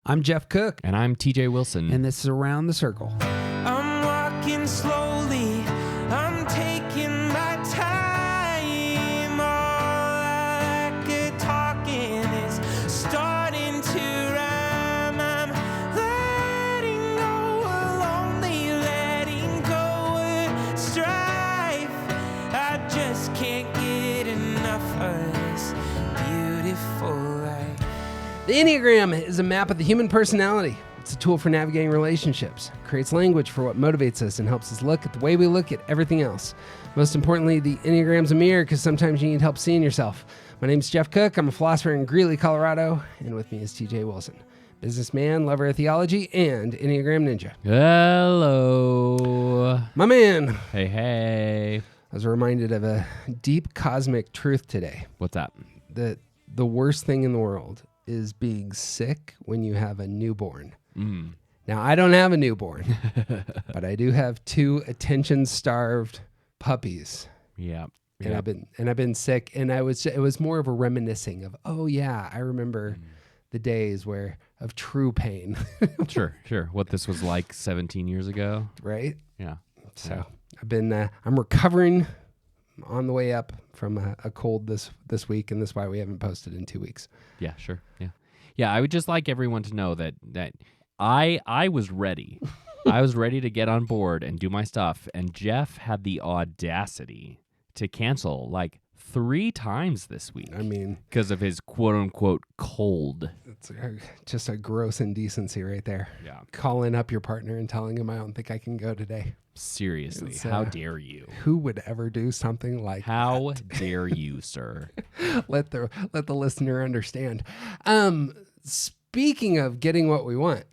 I'm Jeff Cook. And I'm TJ Wilson. And this is Around the Circle. I'm walking slowly, I'm taking my time. All I could talking is starting to rhyme. I'm letting go of lonely, letting go of strife. I just can't get enough of this beautiful life. The enneagram is a map of the human personality. It's a tool for navigating relationships, creates language for what motivates us, and helps us look at the way we look at everything else. Most importantly, the enneagram's a mirror because sometimes you need help seeing yourself. My name's Jeff Cook. I'm a philosopher in Greeley, Colorado, and with me is TJ Wilson, businessman, lover of theology, and Enneagram Ninja. Hello. My man. Hey. I was reminded of a deep cosmic truth today. What's that? That the worst thing in the world is being sick when you have a newborn. Now, I don't have a newborn, but I do have two attention-starved puppies. Yeah. And I've been sick, and it was more of a reminiscing of, oh yeah, I remember the days of true pain. Sure. What this was like 17 years ago. Right? Yeah. So I'm recovering on the way up from a cold this week, and that's why we haven't posted in 2 weeks. Yeah, sure. Yeah. I would just like everyone to know that I was ready. I was ready to get on board and do my stuff, and Jeff had the audacity to cancel like 3 times this week. I mean, because of his quote unquote cold. It's just a gross indecency right there. Yeah. Calling up your partner and telling him I don't think I can go today. Seriously, how dare you? Who would ever do something like how that? dare you, sir? Let the listener understand. Speaking of getting what we want,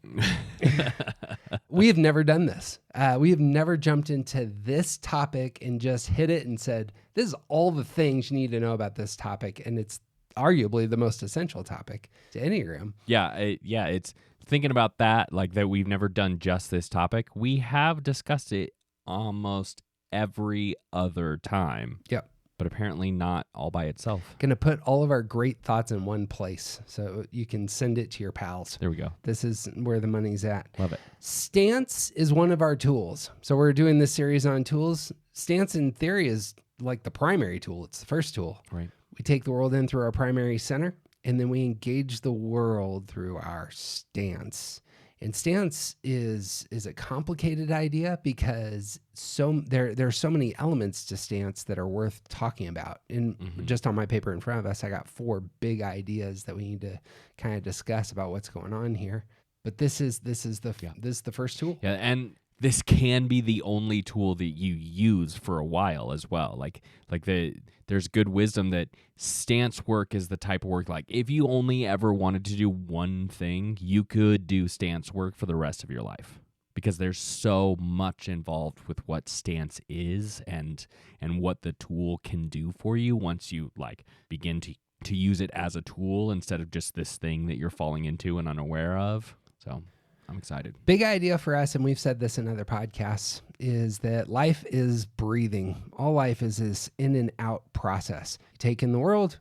we have never done this. We have never jumped into this topic and just hit it and said, this is all the things you need to know about this topic. And it's arguably the most essential topic to Enneagram. Yeah. It's thinking about that, like that we've never done just this topic. We have discussed it almost every other time. Yep. But apparently not all by itself. Going to put all of our great thoughts in one place so you can send it to your pals. There we go. This is where the money's at. Love it. Stance is one of our tools. So we're doing this series on tools. Stance in theory is like the primary tool. It's the first tool. Right. We take the world in through our primary center, and then we engage the world through our stance. And stance is a complicated idea because there are so many elements to stance that are worth talking about. And just on my paper in front of us, I got 4 big ideas that we need to kind of discuss about what's going on here. But this is the first tool. Yeah, and this can be the only tool that you use for a while as well. There's good wisdom that stance work is the type of work, like if you only ever wanted to do one thing, you could do stance work for the rest of your life, because there's so much involved with what stance is and what the tool can do for you once you like begin to use it as a tool instead of just this thing that you're falling into and unaware of. So I'm excited. Big idea for us, and we've said this in other podcasts, is that life is breathing. All life is this in and out process. You take in the world,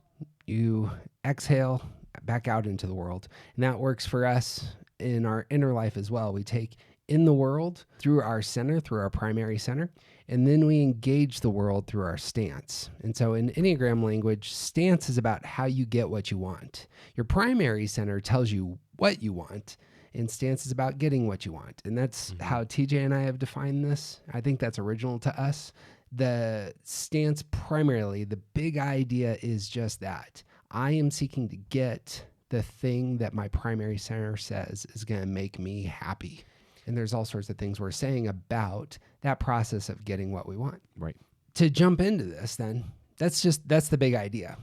you exhale back out into the world. And that works for us in our inner life as well. We take in the world through our center, through our primary center, and then we engage the world through our stance. And so in Enneagram language, stance is about how you get what you want. Your primary center tells you what you want, and stance is about getting what you want. And that's how TJ and I have defined this. I think that's original to us. The stance primarily, the big idea is just that. I am seeking to get the thing that my primary center says is going to make me happy. And there's all sorts of things we're saying about that process of getting what we want. Right. To jump into this then, that's the big idea.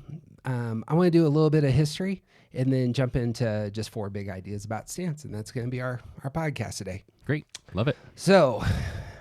I want to do a little bit of history and then jump into just 4 big ideas about stance. And that's going to be our podcast today. Great. Love it. So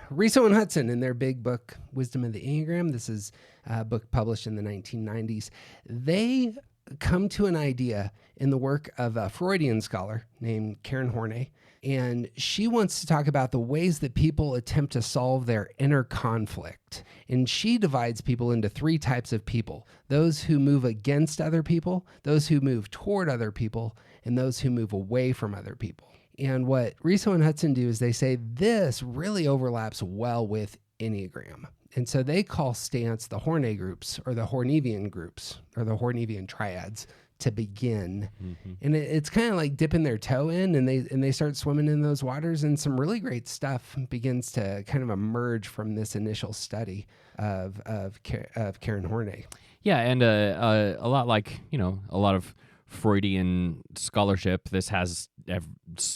Riso and Hudson, in their big book, Wisdom of the Enneagram, this is a book published in the 1990s. They come to an idea in the work of a Freudian scholar named Karen Horney. And she wants to talk about the ways that people attempt to solve their inner conflict. And she divides people into 3 types of people: those who move against other people, those who move toward other people, and those who move away from other people. And what Riso and Hudson do is they say this really overlaps well with enneagram. And so they call stance the Horne groups or the Hornevian groups or the Hornevian triads to begin. And it's kind of like dipping their toe in, and they start swimming in those waters, and some really great stuff begins to kind of emerge from this initial study of Karen Horne. Yeah, and a lot like, a lot of Freudian scholarship, this has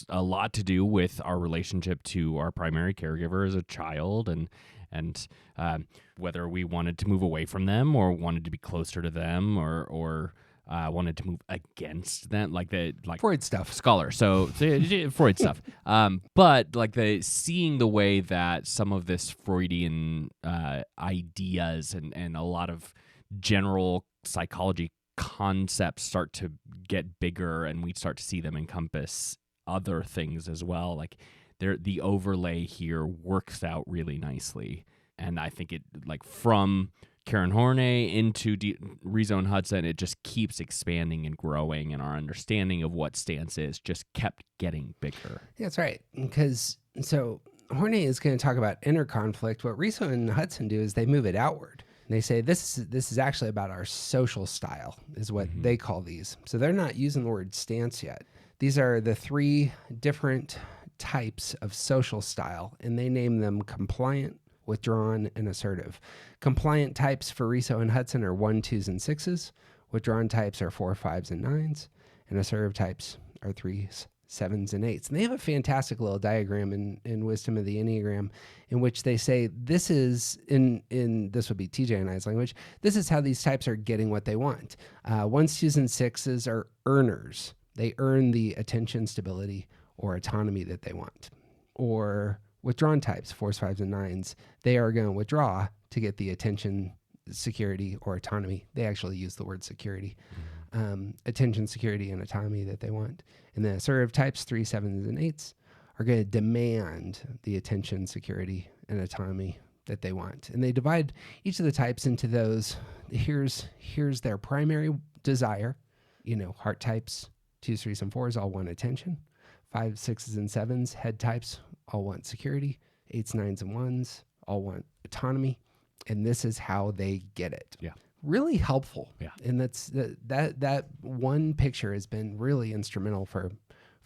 a lot to do with our relationship to our primary caregiver as a child, and whether we wanted to move away from them or wanted to be closer to them or wanted to move against them, like Freud stuff. Scholar, so Freud stuff. But like seeing the way that some of this Freudian ideas and a lot of general psychology concepts start to get bigger, and we start to see them encompass other things as well. Like the overlay here works out really nicely, and I think it, like, from Karen Horne into Riso and Hudson, it just keeps expanding and growing, and our understanding of what stance is just kept getting bigger. Yeah, that's right. Because so Horne is going to talk about inner conflict. What Riso and Hudson do is they move it outward. And they say this is actually about our social style, is what they call these. So they're not using the word stance yet. These are the 3 different types of social style, and they name them compliant, withdrawn, and assertive. Compliant types for Riso and Hudson are 1, 2s, and 6s. Withdrawn types are 4, 5s, and 9s. And assertive types are 3s, 7s, and 8s. And they have a fantastic little diagram in Wisdom of the Enneagram in which they say this is, in this would be TJ and I's language, this is how these types are getting what they want. 1s, 2s, and 6s are earners. They earn the attention, stability, or autonomy that they want. Or withdrawn types, 4s, 5s, and 9s, they are going to withdraw to get the attention, security, or autonomy. They actually use the word security. Attention, security, and autonomy that they want. And the assertive types, 3, 7s, and 8s, are going to demand the attention, security, and autonomy that they want. And they divide each of the types into those. Here's their primary desire. Heart types, 2s, 3s, and 4s all want attention. 5s, 6s, and 7s, head types, all want security. 8s, 9s, and 1s all want autonomy. And this is how they get it. Yeah. Really helpful. Yeah. And that's that one picture has been really instrumental for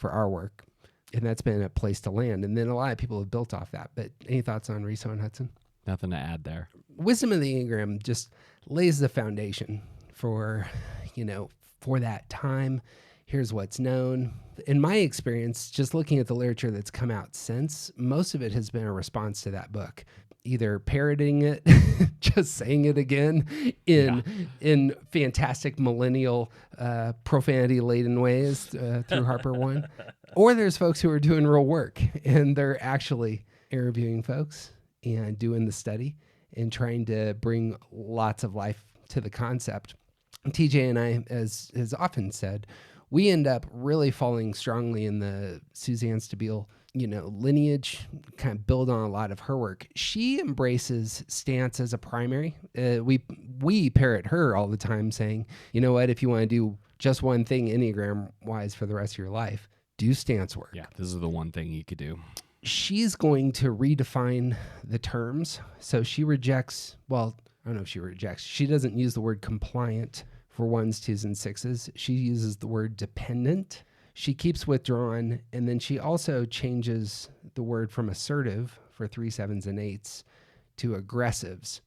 our work. And that's been a place to land. And then a lot of people have built off that. But any thoughts on Riso and Hudson? Nothing to add there. Wisdom of the Enneagram just lays the foundation for that time. Here's what's known. In my experience, just looking at the literature that's come out since, most of it has been a response to that book. Either parroting it, just saying it again in fantastic millennial profanity-laden ways through Harper One. Or there's folks who are doing real work, and they're actually interviewing folks and doing the study and trying to bring lots of life to the concept. TJ and I, as has often said, we end up really falling strongly in the Suzanne Stabile lineage, kind of build on a lot of her work. She embraces stance as a primary. We parrot her all the time saying, you know what, if you want to do just one thing Enneagram-wise for the rest of your life, do stance work. Yeah, this is the one thing you could do. She's going to redefine the terms. So she rejects, well, I don't know if she rejects, she doesn't use the word compliant for 1s, 2s, and 6s. She uses the word dependent. She keeps withdrawn, and then she also changes the word from assertive for 3, 7s, and 8s to aggressives.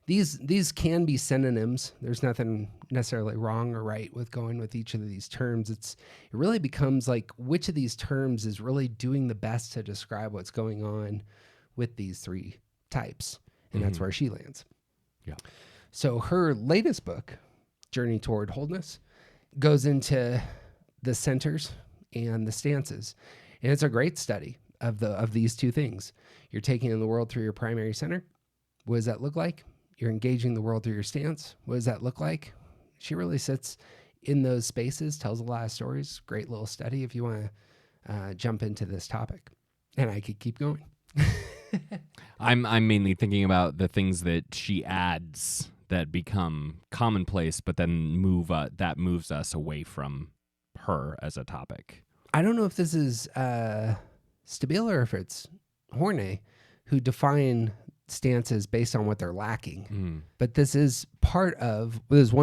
These can be synonyms. There's nothing necessarily wrong or right with going with each of these terms. It really becomes like which of these terms is really doing the best to describe what's going on with these 3 types, and that's where she lands. Yeah. So her latest book, Journey Toward Wholeness, goes into the centers and the stances. And it's a great study of these 2 things. You're taking in the world through your primary center. What does that look like? You're engaging the world through your stance. What does that look like? She really sits in those spaces, tells a lot of stories. Great little study if you want to jump into this topic. And I could keep going. I'm mainly thinking about the things that she adds that become commonplace, but then moves us away from her as a topic. I don't know if this is Stabile or if it's Horney who define stances based on what they're lacking. But this is one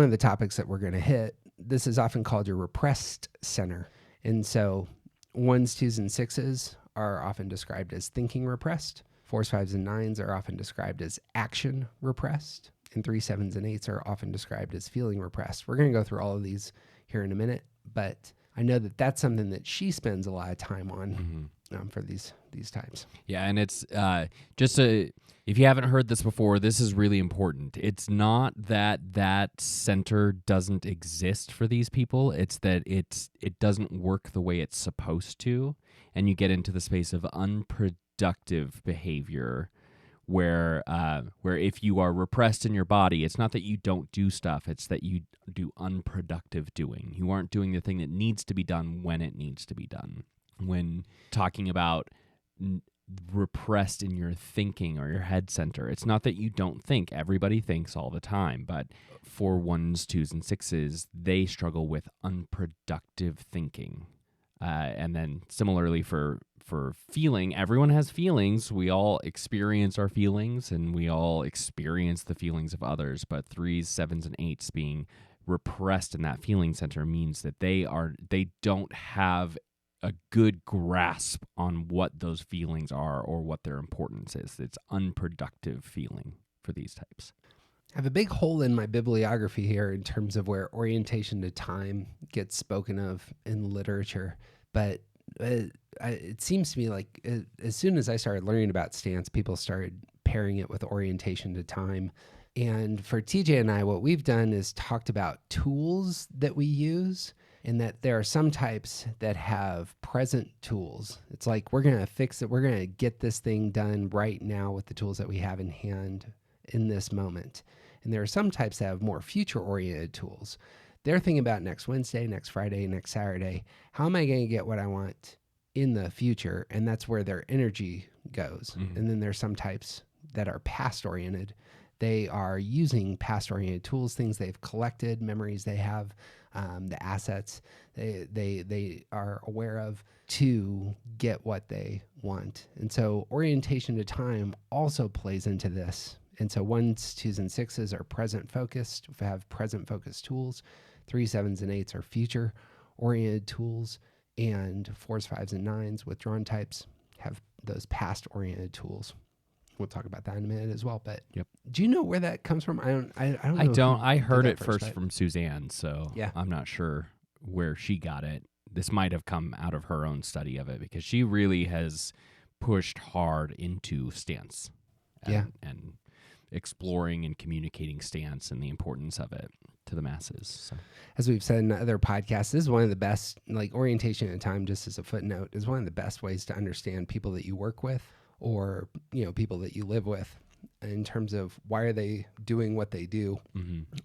of the topics that we're going to hit. This is often called your repressed center. And so 1s, 2s, and 6s are often described as thinking repressed. 4s, 5s, and 9s are often described as action repressed. And 3s, 7s, and 8s are often described as feeling repressed. We're going to go through all of these here in a minute, but I know that that's something that she spends a lot of time on for these types. Yeah, and it's if you haven't heard this before, this is really important. It's not that center doesn't exist for these people. It's that it doesn't work the way it's supposed to, and you get into the space of unproductive behavior, where if you are repressed in your body, it's not that you don't do stuff, it's that you do unproductive doing. You aren't doing the thing that needs to be done when it needs to be done. When talking about repressed in your thinking or your head center, it's not that you don't think. Everybody thinks all the time, but for 1s, 2s, and 6s, they struggle with unproductive thinking. And then similarly for feeling, everyone has feelings. We all experience our feelings, and we all experience the feelings of others. But 3s, 7s, and 8s being repressed in that feeling center means that they don't have a good grasp on what those feelings are or what their importance is. It's unproductive feeling for these types. I have a big hole in my bibliography here in terms of where orientation to time gets spoken of in literature, but it seems to me like as soon as I started learning about stance, people started pairing it with orientation to time. And for TJ and I, what we've done is talked about tools that we use, and that there are some types that have present tools. It's like, we're going to fix it. We're going to get this thing done right now with the tools that we have in hand in this moment. And there are some types that have more future-oriented tools. They're thinking about next Wednesday, next Friday, next Saturday. How am I going to get what I want in the future? And that's where their energy goes. And then there's some types that are past-oriented. They are using past-oriented tools, things they've collected, memories they have, the assets they are aware of to get what they want. And so orientation to time also plays into this. And so 1s, 2s, and 6s are present focused, have present focused tools. 3s, 7s, and 8s are future oriented tools. And 4s, 5s, and 9s withdrawn types have those past oriented tools. We'll talk about that in a minute as well. But do you know where that comes from? I don't know. I heard it first from Suzanne, so yeah. I'm not sure where she got it. This might have come out of her own study of it, because she really has pushed hard into stance and exploring and communicating stance and the importance of it to the masses. So. As we've said in other podcasts, this is one of the best, like orientation at time, just as a footnote, is one of the best ways to understand people that you work with, or people that you live with, in terms of why are they doing what they do.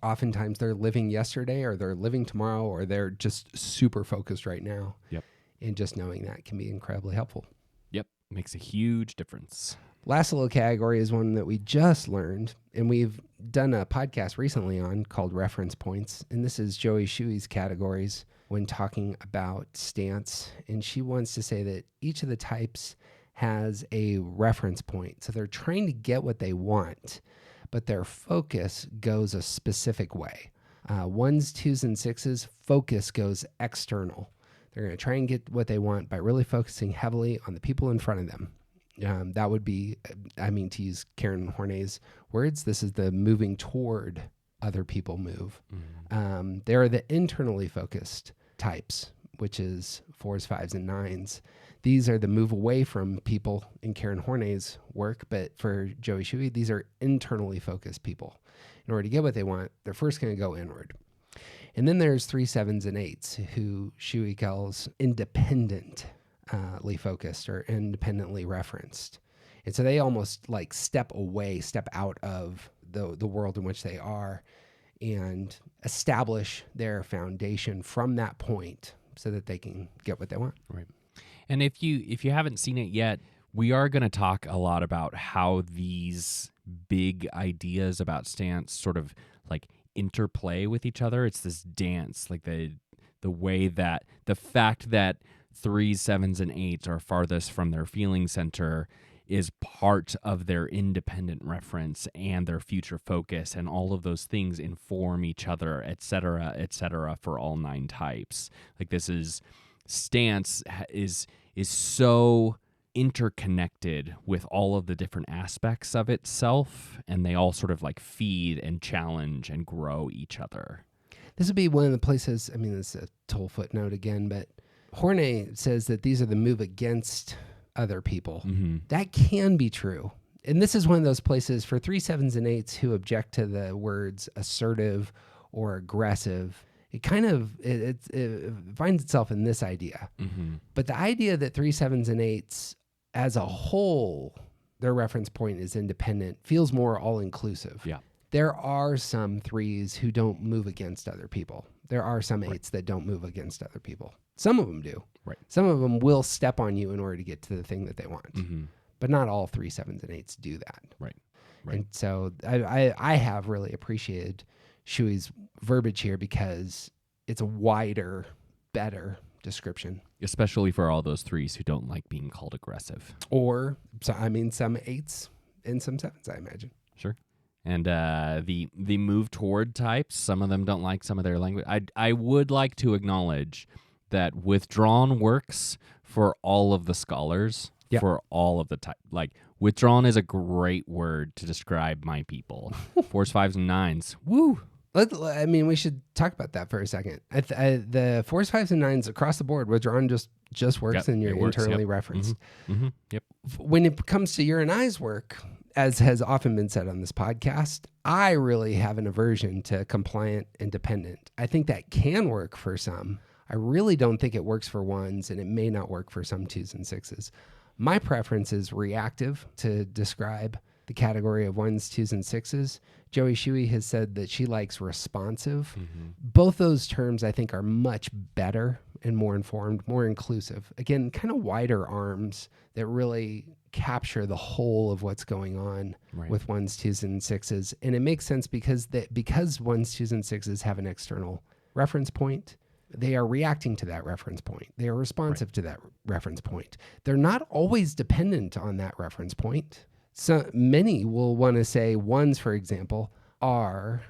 Oftentimes they're living yesterday, or they're living tomorrow, or they're just super focused right now. And just knowing that can be incredibly helpful. Makes a huge difference. Last little category is one that we just learned, and we've done a podcast recently on, called reference points. And this is Joey Shuey's categories when talking about stance. And she wants to say that each of the types has a reference point. So they're trying to get what they want, but their focus goes a specific way. 1s, 2s, and 6s, focus goes external. They're going to try and get what they want by really focusing heavily on the people in front of them. That would be, to use Karen Horney's words, this is the moving toward other people move. There are the internally focused types, which is 4s, 5s, and 9s. These are the move away from people in Karen Horney's work, but for Joey Shuey, these are internally focused people. In order to get what they want, they're first going to go inward. And then there's 3s, 7s, and 8s, who Shuey calls independently focused or independently referenced. And so they almost like step out of the world in which they are, and establish their foundation from that point so that they can get what they want. Right. And if you haven't seen it yet, we are going to talk a lot about how these big ideas about stance sort of like interplay with each other. It's this dance, like the the way that the fact that 3s, 7s, and 8s are farthest from their feeling center is part of their independent reference and their future focus, and all of those things inform each other, et cetera, for all 9 types. Like this is stance is so interconnected with all of the different aspects of itself, and they all sort of like feed and challenge and grow each other. This would be one of the places, I mean, it's a total footnote again, but Horney says that these are the move against other people. Mm-hmm. That can be true. And this is one of those places for 3, 7s, and 8s who object to the words assertive or aggressive. It kind of, it finds itself in this idea. Mm-hmm. But the idea that 3, 7s, and 8s as a whole, their reference point is independent, feels more all-inclusive. Yeah. There are some 3s who don't move against other people. There are some 8s that don't move against other people. Some of them do. Right. Some of them will step on you in order to get to the thing that they want. Mm-hmm. But not all 3, 7s, and 8s do that. Right. And so I have really appreciated Shui's verbiage here because it's a wider, better description. Especially for all those 3s who don't like being called aggressive. Or, so I mean, some 8s and some 7s, I imagine. Sure. And the move toward types, some of them don't like some of their language. I would like to acknowledge that withdrawn works for all of the scholars, for all of the type. Like, withdrawn is a great word to describe my people. 4s, 5s, and 9s. Woo! I mean, we should talk about that for a second. The 4s, 5s, and 9s across the board, withdrawn just works and you're internally referenced. Mm-hmm. Mm-hmm. Yep. When it comes to your and I's work, as has often been said on this podcast, I really have an aversion to compliant and dependent. I think that can work for some. I really don't think it works for 1s, and it may not work for some 2s and 6s. My preference is reactive to describe the category of 1s, 2s, and 6s. Joey Shui has said that she likes responsive. Mm-hmm. Both those terms, I think, are much better and more informed, more inclusive. Again, kind of wider arms that really capture the whole of what's going on with 1s, 2s, and 6s. And it makes sense because 1s, 2s, and 6s have an external reference point. They are reacting to that reference point. They are responsive to that reference point. They're not always dependent on that reference point. So many will want to say 1s, for example, are,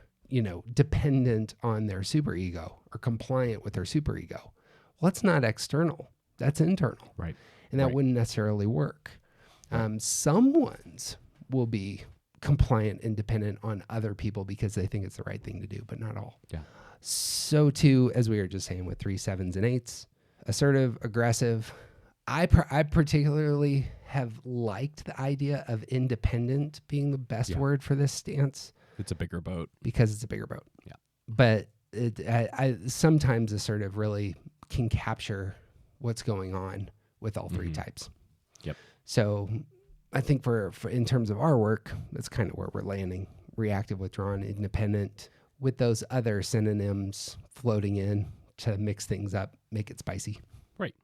dependent on their superego or compliant with their superego. Well, that's not external. That's internal. Right. And that wouldn't necessarily work. Some 1s will be compliant and dependent on other people because they think it's the right thing to do, but not all. Yeah. So too, as we were just saying with 3, 7s, and 8s, assertive, aggressive. I particularly have liked the idea of independent being the best word for this stance. It's a bigger boat. Because it's a bigger boat. Yeah. But I sometimes assertive really can capture what's going on with all 3 types. Yep. So I think for in terms of our work, that's kind of where we're landing. Reactive, withdrawn, independent, with those other synonyms floating in to mix things up, make it spicy. Right.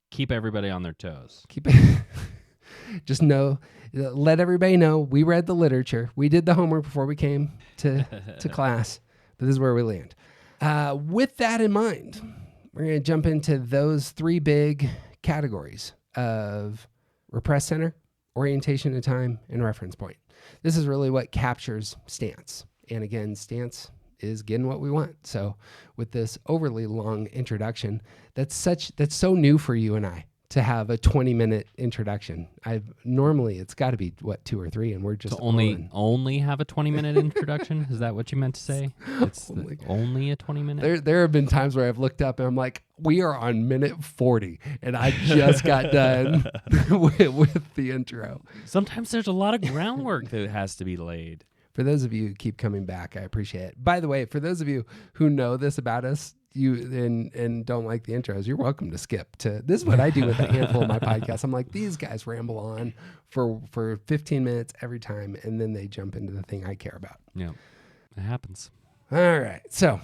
Keep everybody on their toes. Keep it. Just let everybody know we read the literature. We did the homework before we came to class, but this is where we land. With that in mind, we're going to jump into those 3 big categories of repressed center, orientation of time, and reference point. This is really what captures stance. And again, stance is getting what we want. So with this overly long introduction, that's so new for you and I to have a 20-minute introduction. Normally it's got to be 2 or 3, and we're just only have a 20-minute introduction. Is that what you meant to say? It's only a 20-minute. There have been times where I've looked up and I'm like, we are on minute 40, and I just got done with the intro. Sometimes there's a lot of groundwork that has to be laid. For those of you who keep coming back, I appreciate it. By the way, for those of you who know this about us, and don't like the intros, you're welcome to skip to. This is what I do with a handful of my podcasts. I'm like, these guys ramble on for 15 minutes every time, and then they jump into the thing I care about. Yeah, it happens. All right. So,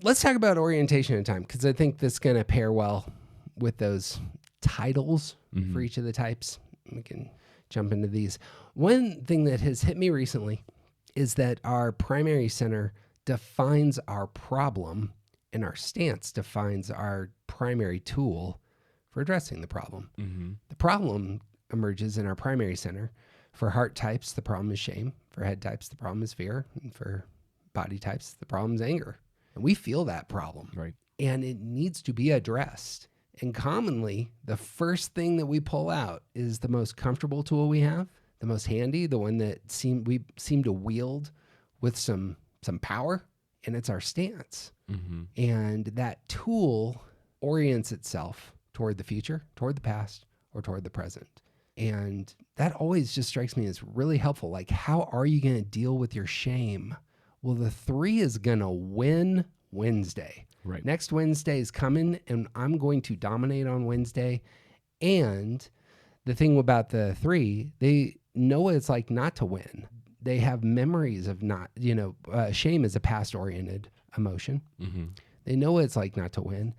let's talk about orientation and time, because I think this is going to pair well with those titles for each of the types. We can jump into these. One thing that has hit me recently is that our primary center defines our problem And our stance defines our primary tool for addressing the problem. The problem emerges in our primary center. For heart types, the problem is shame. For head types, the problem is fear. And for body types, the problem is anger. And we feel that problem. Right. And it needs to be addressed. And commonly, the first thing that we pull out is the most comfortable tool we have, the most handy, the one that we seem to wield with some power, and it's our stance. And that tool orients itself toward the future, toward the past, or toward the present. And that always just strikes me as really helpful. Like, how are you going to deal with your shame? Well, the 3 is going to win Wednesday. Right. Next Wednesday is coming, and I'm going to dominate on Wednesday. And the thing about the 3, they know what it's like not to win. They have memories of not, shame is a past-oriented emotion. They know what it's like not to win.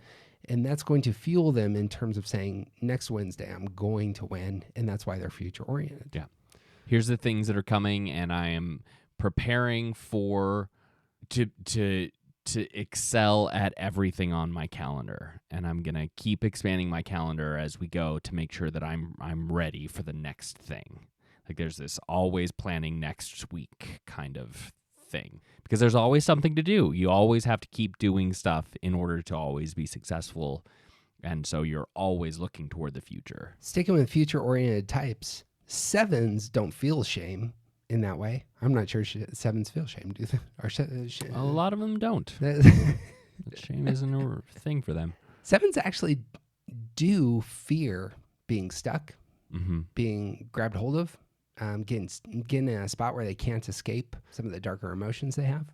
And that's going to fuel them in terms of saying, next Wednesday, I'm going to win. And that's why they're future-oriented. Yeah. Here's the things that are coming, and I am preparing to excel at everything on my calendar. And I'm going to keep expanding my calendar as we go to make sure that I'm ready for the next thing. Like, there's this always planning next week kind of thing, because there's always something to do. You always have to keep doing stuff in order to always be successful. And so you're always looking toward the future. Sticking with future-oriented types, 7s don't feel shame in that way. I'm not sure 7s feel shame, do they? A lot of them don't. Shame isn't a thing for them. 7s actually do fear being stuck, being grabbed hold of, getting in a spot where they can't escape some of the darker emotions they have.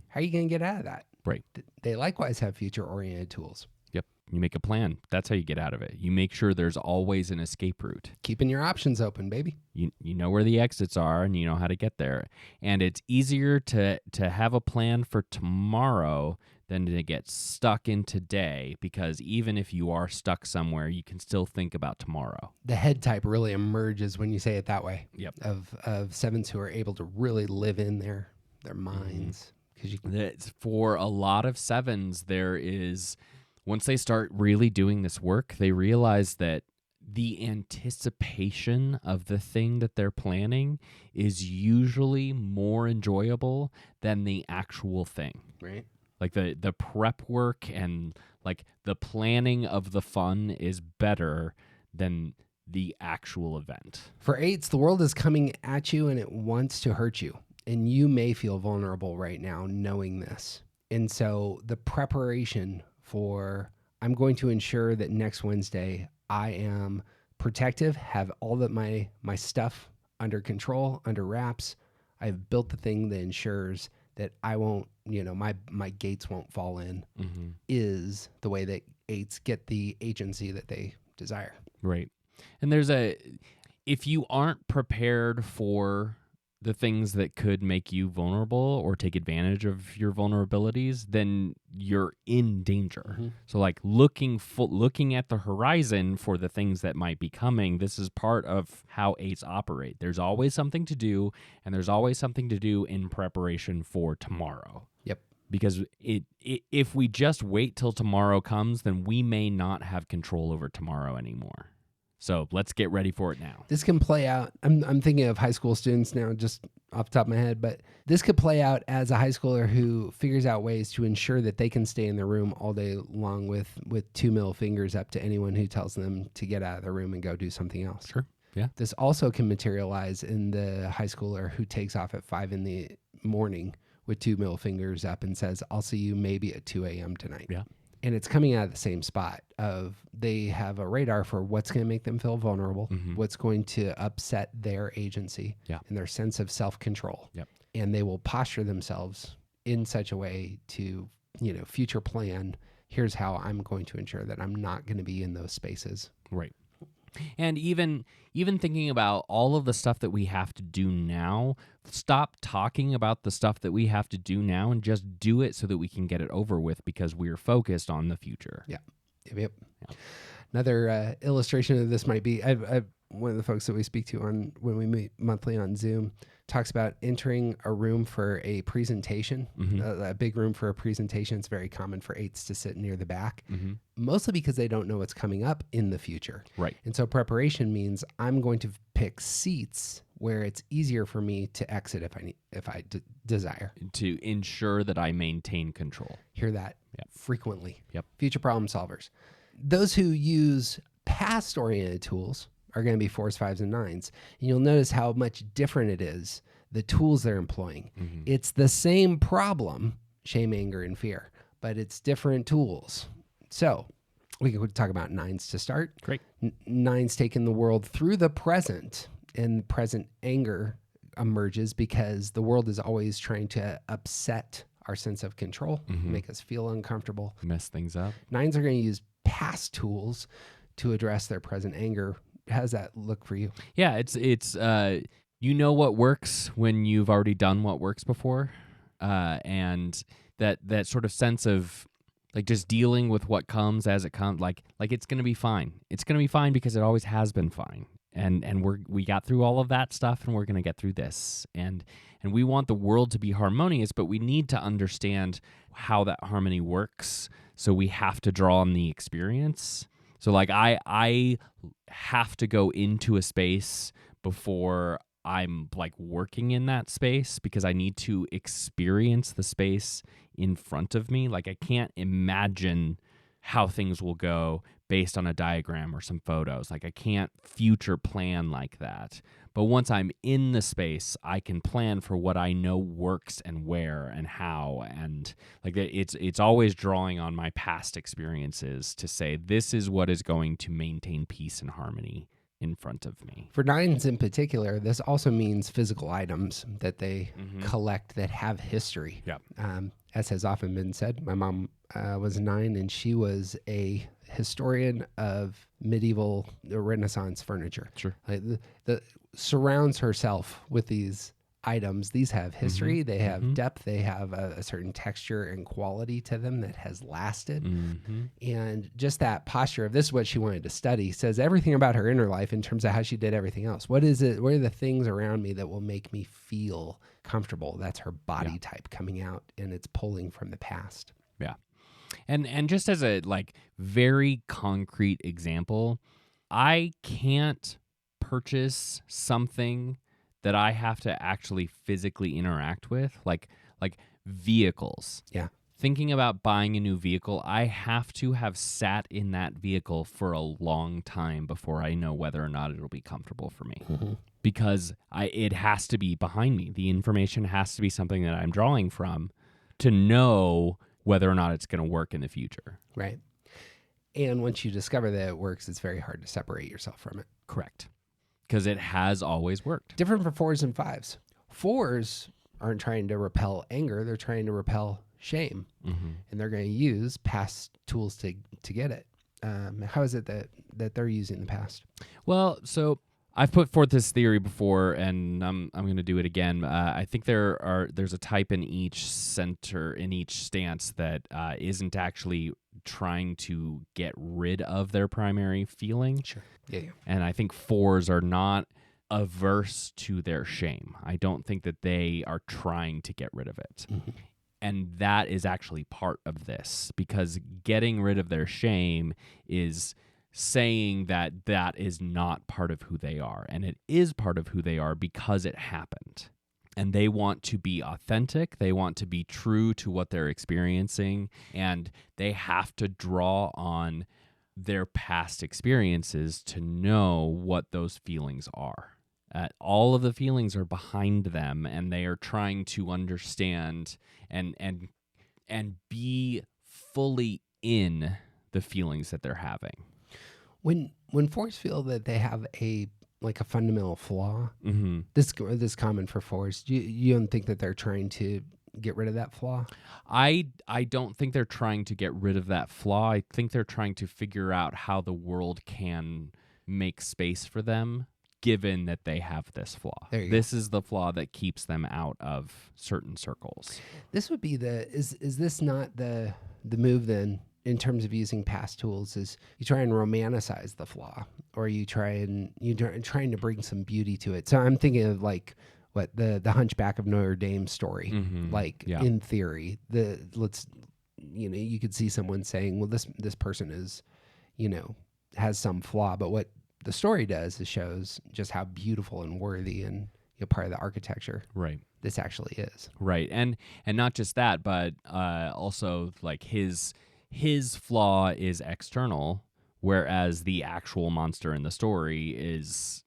How are you going to get out of that? Right. They likewise have future-oriented tools. Yep. You make a plan. That's how you get out of it. You make sure there's always an escape route. Keeping your options open, baby. You know where the exits are, and you know how to get there. And it's easier to have a plan for tomorrow than to get stuck in today, because even if you are stuck somewhere, you can still think about tomorrow. The head type really emerges when you say it that way. Yep. Of 7s who are able to really live in their minds. For a lot of 7s, there is, once they start really doing this work, they realize that the anticipation of the thing that they're planning is usually more enjoyable than the actual thing. Right. Like the prep work and like the planning of the fun is better than the actual event. For 8s, the world is coming at you and it wants to hurt you. And you may feel vulnerable right now knowing this. And so the preparation for, I'm going to ensure that next Wednesday I am protective, have all of my stuff under control, under wraps. I've built the thing that ensures that I won't, my gates won't fall in, is the way that 8s get the agency that they desire. Right. And if you aren't prepared for the things that could make you vulnerable or take advantage of your vulnerabilities, then you're in danger. So like looking at the horizon for the things that might be coming, this is part of how 8s operate. There's always something to do, and there's always something to do in preparation for tomorrow. Yep. Because if we just wait till tomorrow comes, then we may not have control over tomorrow anymore. So let's get ready for it now. This can play out. I'm thinking of high school students now, just off the top of my head, but this could play out as a high schooler who figures out ways to ensure that they can stay in their room all day long with 2 middle fingers up to anyone who tells them to get out of the room and go do something else. Sure. Yeah. This also can materialize in the high schooler who takes off at 5 in the morning with 2 middle fingers up and says, I'll see you maybe at 2 a.m. tonight. Yeah. And it's coming out of the same spot of they have a radar for what's going to make them feel vulnerable, what's going to upset their agency and their sense of self-control. Yep. And they will posture themselves in such a way to, future plan, here's how I'm going to ensure that I'm not going to be in those spaces. Right. And even thinking about all of the stuff that we have to do now, stop talking about the stuff that we have to do now and just do it so that we can get it over with, because we're focused on the future. Yeah. Yep. Another illustration of this might be, I've one of the folks that we speak to on when we meet monthly on Zoom, talks about entering a room for a presentation, a big room for a presentation. It's very common for 8s to sit near the back, mostly because they don't know what's coming up in the future. Right. And so preparation means I'm going to pick seats where it's easier for me to exit if I desire. To ensure that I maintain control. Hear that frequently. Yep. Future problem solvers. Those who use past-oriented tools are going to be 4s, 5s, and 9s. And you'll notice how much different it is, the tools they're employing. It's the same problem, shame, anger, and fear, but it's different tools. So we could talk about 9s to start. Great. 9s taking the world through the present, and present anger emerges because the world is always trying to upset our sense of control, make us feel uncomfortable. Mess things up. 9s are going to use past tools to address their present anger. How does that look for you? Yeah, it's you know what works when you've already done what works before, and that sort of sense of like just dealing with what comes as it comes. Like it's gonna be fine. It's gonna be fine because it always has been fine. And we got through all of that stuff, and we're gonna get through this. And we want the world to be harmonious, but we need to understand how that harmony works. So we have to draw on the experience. So like I have to go into a space before I'm like working in that space because I need to experience the space in front of me. Like I can't imagine how things will go based on a diagram or some photos. Like I can't future plan like that. But once I'm in the space, I can plan for what I know works and where and how. And like it's always drawing on my past experiences to say, this is what is going to maintain peace and harmony in front of me. For 9s in particular, this also means physical items that they collect that have history. Yeah. As has often been said, my mom was a 9, and she was a historian of medieval Renaissance furniture. Sure. Like the surrounds herself with these items. These have history. They have depth. They have a certain texture and quality to them that has lasted. And just that posture of this is what she wanted to study says everything about her inner life in terms of how she did everything else. What is it? What are the things around me that will make me feel comfortable? That's her body type coming out, and it's pulling from the past. Yeah. And just as a like very concrete example, I can't purchase something that I have to actually physically interact with, like vehicles. Yeah. Thinking about buying a new vehicle, I have to have sat in that vehicle for a long time before I know whether or not it'll be comfortable for me. Because it has to be behind me. The information has to be something that I'm drawing from to know whether or not it's going to work in the future. Right. And once you discover that it works, it's very hard to separate yourself from it. Correct. Because it has always worked. Different for 4s and 5s. 4s aren't trying to repel anger. They're trying to repel shame. And they're going to use past tools to get it. How is it that they're using the past? Well, so I've put forth this theory before, and I'm going to do it again. I think there's a type in each center, in each stance that isn't actually trying to get rid of their primary feeling. Sure. Yeah. And I think 4s are not averse to their shame. I don't think that they are trying to get rid of it. And that is actually part of this, because getting rid of their shame is saying that that is not part of who they are. And it is part of who they are because it happened. And they want to be authentic. They want to be true to what they're experiencing. And they have to draw on their past experiences to know what those feelings are. All of the feelings are behind them, and they are trying to understand and be fully in the feelings that they're having. When 4s feel that they have a fundamental flaw, this is common for 4s. You don't think that they're trying to get rid of that flaw? I don't think they're trying to get rid of that flaw. I think they're trying to figure out how the world can make space for them, given that they have this flaw. This is the flaw that keeps them out of certain circles. This would be is this not the move then in terms of using past tools is you try and romanticize the flaw, or trying to bring some beauty to it. So I'm thinking of like what the Hunchback of Notre Dame story. Like in theory, you could see someone saying, well, this person is, has some flaw, but what the story does is shows just how beautiful and worthy and part of the architecture this actually is. Right. And not just that, but also like his flaw is external, whereas the actual monster in the story is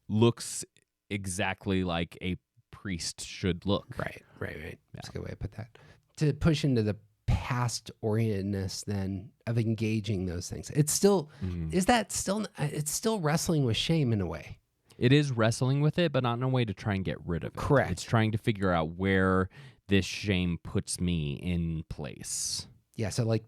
looks exactly like a priest should look. Right. That's a good way to put that. To push into the past orientedness then of engaging those things, it's still it's still wrestling with shame in a way. It is wrestling with it, but not in a way to try and get rid of it. Correct. It's trying to figure out where this shame puts me in place. Yeah, so like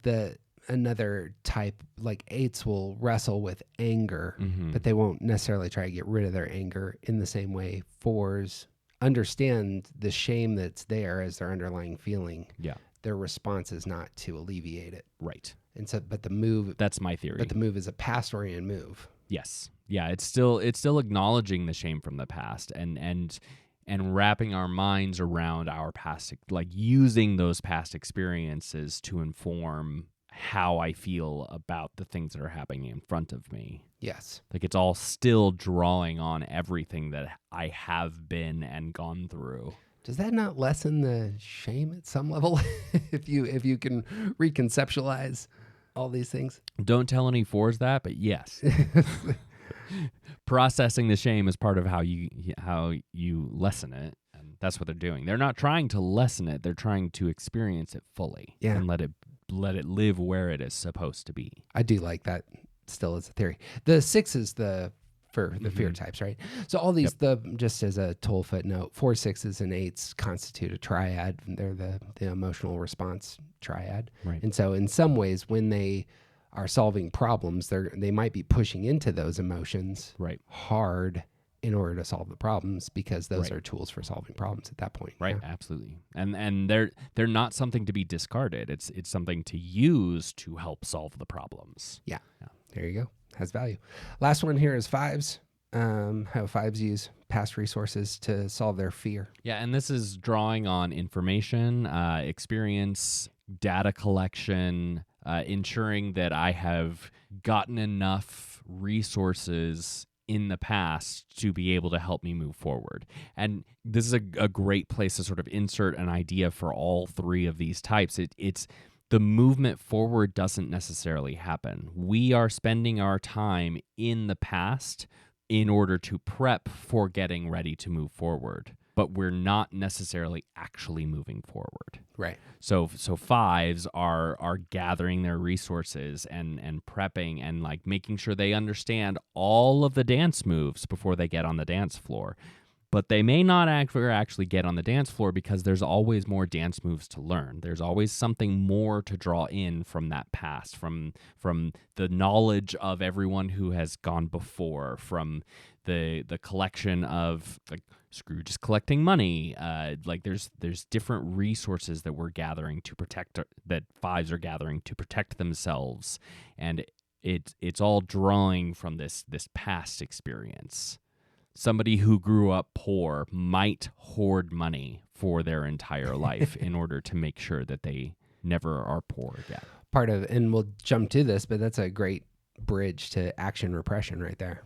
another type, like 8s will wrestle with anger, but they won't necessarily try to get rid of their anger in the same way 4s understand the shame that's there as their underlying feeling. Yeah. Their response is not to alleviate it. Right. And so, but the move... That's my theory. But the move is a past-oriented move. Yes. Yeah, it's still acknowledging the shame from the past and wrapping our minds around our past, like using those past experiences to inform how I feel about the things that are happening in front of me. Yes. Like it's all still drawing on everything that I have been and gone through. Does that not lessen the shame at some level if you can reconceptualize all these things? Don't tell any 4s that, but yes. Processing the shame is part of how you lessen it, and that's what they're doing. They're not trying to lessen it; they're trying to experience it fully and let it live where it is supposed to be. I do like that. Still, as a theory. The 6 is the fear types, right? So all these, just as a total footnote, 4, 6s, and 8s constitute a triad. They're the emotional response triad, right? And so, in some ways, when they are solving problems, they might be pushing into those emotions hard in order to solve the problems, because those are tools for solving problems at that point. Right, absolutely. And they're not something to be discarded. It's something to use to help solve the problems. Yeah. There you go. Has value. Last one here is 5s. How 5s use past resources to solve their fear. Yeah, and this is drawing on information, experience, data collection, ensuring that I have gotten enough resources in the past to be able to help me move forward. And this is a great place to sort of insert an idea for all 3 of these types. It's the movement forward doesn't necessarily happen. We are spending our time in the past in order to prep for getting ready to move forward, but we're not necessarily actually moving forward. Right. So 5s are gathering their resources and prepping and like making sure they understand all of the dance moves before they get on the dance floor. But they may not actually get on the dance floor because there's always more dance moves to learn. There's always something more to draw in from that past, from the knowledge of everyone who has gone before, from the collection of like Scrooge is collecting money. Like there's different resources that we're gathering to protect, that 5s are gathering to protect themselves, and it's all drawing from this past experience. Somebody who grew up poor might hoard money for their entire life in order to make sure that they never are poor again. And we'll jump to this, but that's a great bridge to action repression right there.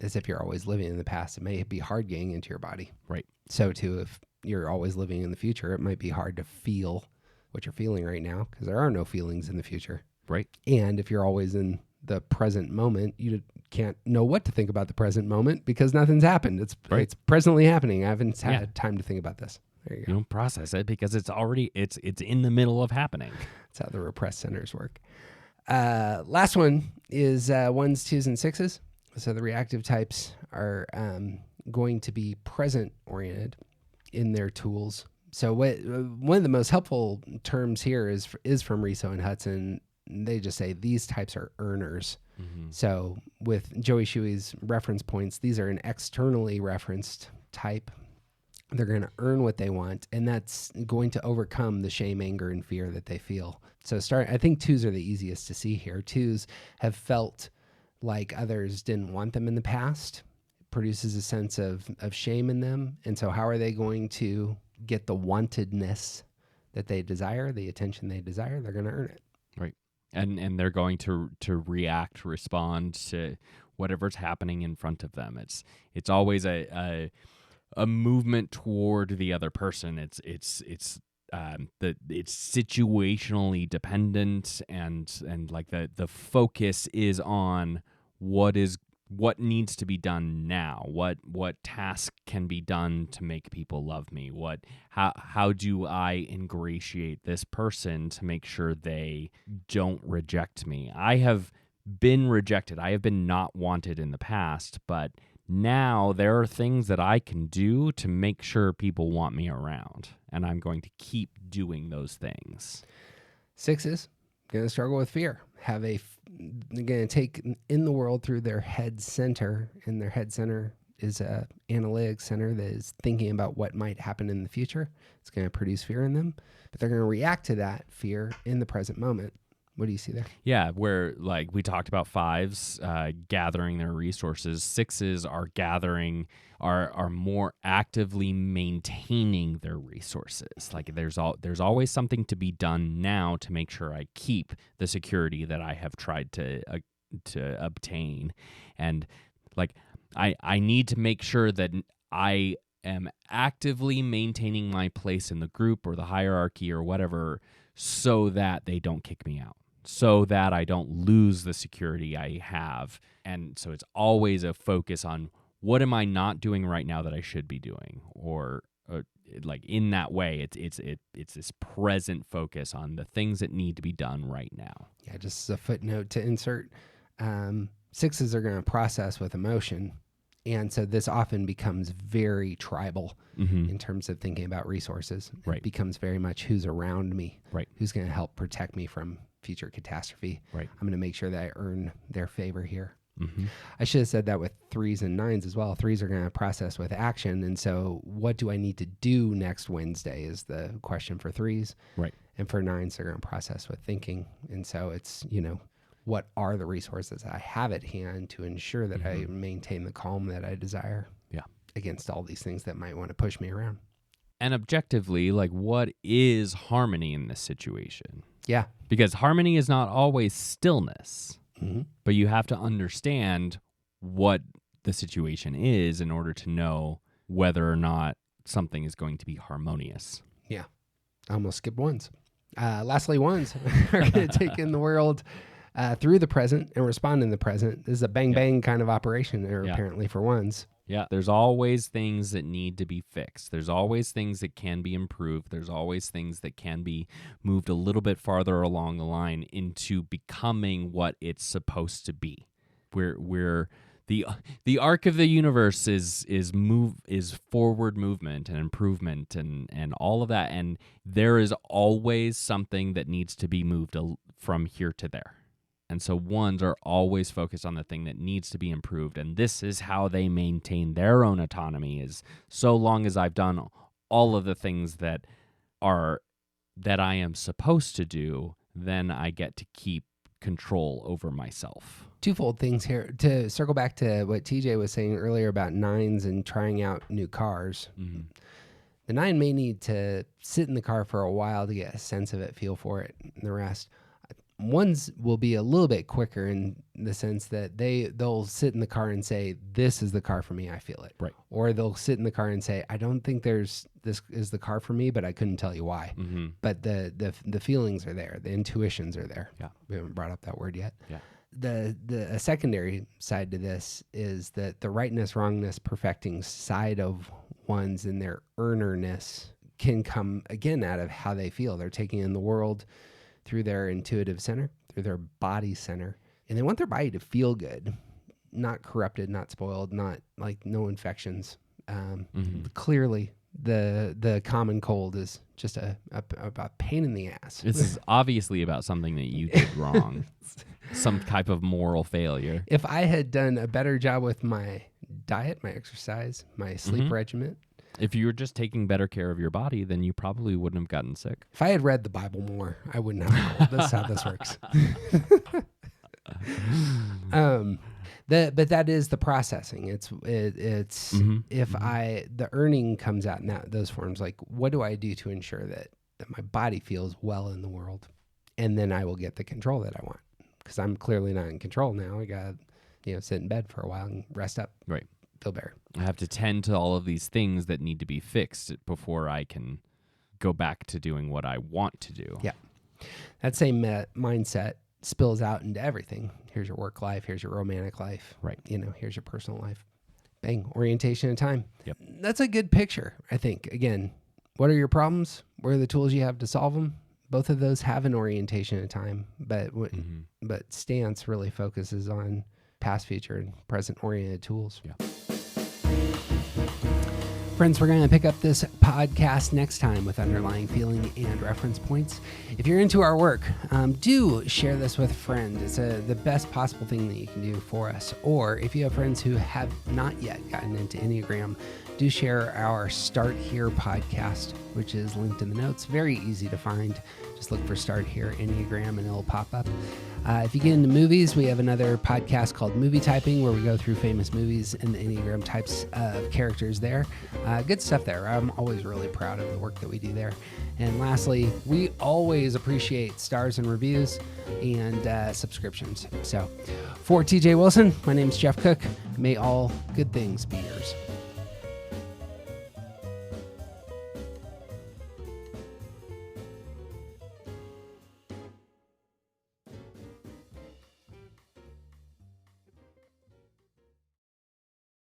As if you're always living in the past, it may be hard getting into your body. Right. So too, if you're always living in the future, it might be hard to feel what you're feeling right now, because there are no feelings in the future. Right. And if you're always in the present moment, you can't know what to think about the present moment because nothing's happened. It's presently happening. I haven't had time to think about this. There you go. You don't process it because it's already it's in the middle of happening. That's how the repressed centers work. Last one is 1s, 2s, and 6s. So the reactive types are going to be present oriented in their tools. So one of the most helpful terms here is from Riso and Hudson. They just say these types are earners. So with Joey Shuey's reference points, these are an externally referenced type. They're going to earn what they want, and that's going to overcome the shame, anger, and fear that they feel. So I think 2s are the easiest to see here. 2s have felt like others didn't want them in the past. It produces a sense of shame in them. And so how are they going to get the wantedness that they desire, the attention they desire? They're going to earn it. Right. And they're going to react, respond to whatever's happening in front of them. It's always a movement toward the other person. It's situationally dependent, and like the focus is on what needs to be done now. What task can be done to make people love me? How do I ingratiate this person to make sure they don't reject me? I have been rejected. I have been not wanted in the past, but now there are things that I can do to make sure people want me around, and I'm going to keep doing those things. 6s going to struggle with fear. They're going to take in the world through their head center, and their head center is a analytic center that is thinking about what might happen in the future. It's going to produce fear in them, but they're going to react to that fear in the present moment. What do you see there? Yeah, where like we talked about 5s gathering their resources, 6s are more actively maintaining their resources. Like there's always something to be done now to make sure I keep the security that I have tried to obtain, and like I need to make sure that I am actively maintaining my place in the group or the hierarchy or whatever, so that they don't kick me out, so that I don't lose the security I have. And so it's always a focus on what am I not doing right now that I should be doing, or like in that way, it's this present focus on the things that need to be done right now. Yeah, just as a footnote to insert, 6s are going to process with emotion. And so this often becomes very tribal in terms of thinking about resources. Right. It becomes very much who's around me, right? Who's going to help protect me from future catastrophe. Right. I'm going to make sure that I earn their favor here. Mm-hmm. I should have said that with 3s and 9s as well. 3s are going to process with action. And so what do I need to do next Wednesday is the question for 3s. Right. And for 9s, they're going to process with thinking. And so it's, what are the resources I have at hand to ensure that I maintain the calm that I desire against all these things that might want to push me around. And objectively, like, what is harmony in this situation? Yeah. Because harmony is not always stillness, Mm-hmm. but you have to understand what the situation is in order to know whether or not something is going to be harmonious. Yeah. I almost skipped ones. Lastly, ones are going to take in the world through the present and respond in the present. This is a bang kind of operation there, apparently, for ones. Yeah, there's always things that need to be fixed. There's always things that can be improved. There's always things that can be moved a little bit farther along the line into becoming what it's supposed to be. We're the arc of the universe is forward movement and improvement and all of that, and there is always something that needs to be moved from here to there. And so ones are always focused on the thing that needs to be improved. And this is how they maintain their own autonomy, is so long as I've done all of the things that I am supposed to do, then I get to keep control over myself. Twofold things here. To circle back to what TJ was saying earlier about 9s and trying out new cars. Mm-hmm. The 9 may need to sit in the car for a while to get a sense of it, feel for it, and the rest. Ones will be a little bit quicker in the sense that they'll sit in the car and say, this is the car for me, I feel it. Right. Or they'll sit in the car and say, I don't think this is the car for me, but I couldn't tell you why. Mm-hmm. But the feelings are there. The intuitions are there. Yeah. We haven't brought up that word yet. Yeah. A secondary side to this is that the rightness, wrongness, perfecting side of ones and their earnerness can come, again, out of how they feel. They're taking in the world through their intuitive center, through their body center. And they want their body to feel good, not corrupted, not spoiled, not like no infections. Clearly, the common cold is just a pain in the ass. This is obviously about something that you did wrong, some type of moral failure. If I had done a better job with my diet, my exercise, my sleep regimen, If you were just taking better care of your body, then you probably wouldn't have gotten sick. If I had read the Bible more, I wouldn't have known. That's how this works. But that is the processing. It's if the earning comes out in those forms, like what do I do to ensure that my body feels well in the world, and then I will get the control that I want, because I'm clearly not in control now. I got to sit in bed for a while and rest up. Right. Feel better. I have to tend to all of these things that need to be fixed before I can go back to doing what I want to do. Yeah. That same mindset spills out into everything. Here's your work life. Here's your romantic life. Right. Here's your personal life. Bang. Orientation and time. Yep. That's a good picture, I think. Again, what are your problems? What are the tools you have to solve them? Both of those have an orientation and time, but stance really focuses on past, future, and present oriented tools. Yeah. Friends, we're going to pick up this podcast next time with underlying feeling and reference points. If you're into our work, do share this with a friend. It's the best possible thing that you can do for us. Or if you have friends who have not yet gotten into Enneagram, do share our Start Here podcast, which is linked in the notes. Very easy to find. Just look for Start Here Enneagram and it'll pop up. If you get into movies, we have another podcast called Movie Typing, where we go through famous movies and the Enneagram types of characters there. Good stuff there. I'm always really proud of the work that we do there. And lastly, we always appreciate stars and reviews and subscriptions. So for TJ Wilson, my name is Jeff Cook. May all good things be yours.